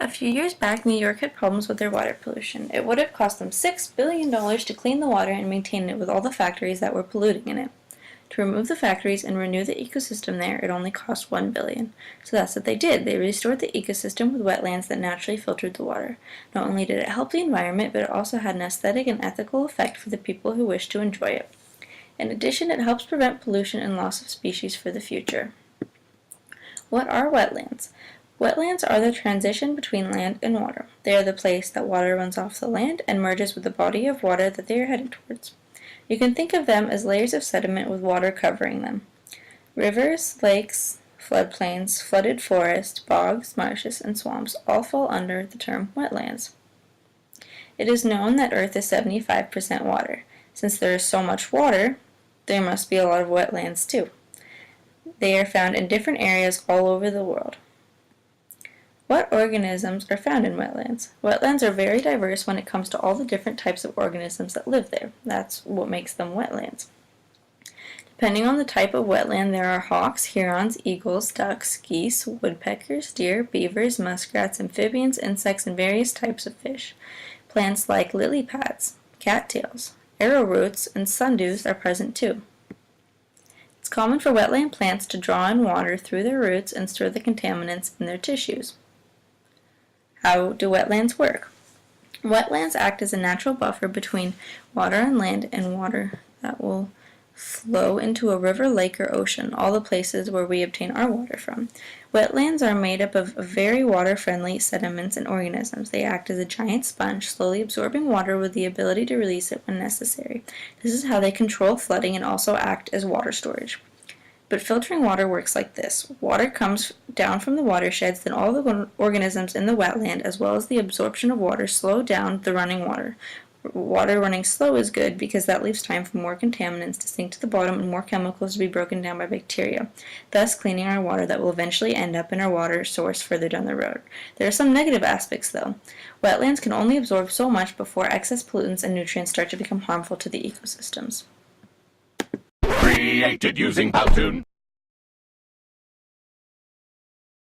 A few years back, New York had problems with their water pollution. It would have cost them $6 billion to clean the water and maintain it with all the factories that were polluting in it. To remove the factories and renew the ecosystem there, it only cost $1 billion. So that's what they did. They restored the ecosystem with wetlands that naturally filtered the water. Not only did it help the environment, but it also had an aesthetic and ethical effect for the people who wished to enjoy it. In addition, it helps prevent pollution and loss of species for the future. What are wetlands? Wetlands are the transition between land and water. They are the place that water runs off the land and merges with the body of water that they are headed towards. You can think of them as layers of sediment with water covering them. Rivers, lakes, floodplains, flooded forests, bogs, marshes, and swamps all fall under the term wetlands. It is known that Earth is 75% water. Since there is so much water, there must be a lot of wetlands too. They are found in different areas all over the world. What organisms are found in wetlands? Wetlands are very diverse when it comes to all the different types of organisms that live there. That's what makes them wetlands. Depending on the type of wetland, there are hawks, herons, eagles, ducks, geese, woodpeckers, deer, beavers, muskrats, amphibians, insects, and various types of fish. Plants like lily pads, cattails, arrowroots, and sundews are present too. It's common for wetland plants to draw in water through their roots and store the contaminants in their tissues. How do wetlands work? Wetlands act as a natural buffer between water on land and water that will flow into a river, lake, or ocean, all the places where we obtain our water from. Wetlands are made up of very water-friendly sediments and organisms. They act as a giant sponge, slowly absorbing water with the ability to release it when necessary. This is how they control flooding and also act as water storage. But filtering water works like this. Water comes down from the watersheds, then all the organisms in the wetland, as well as the absorption of water, slow down the running water. Water running slow is good because that leaves time for more contaminants to sink to the bottom and more chemicals to be broken down by bacteria, thus cleaning our water that will eventually end up in our water source further down the road. There are some negative aspects though. Wetlands can only absorb so much before excess pollutants and nutrients start to become harmful to the ecosystems. Created using Powtoon.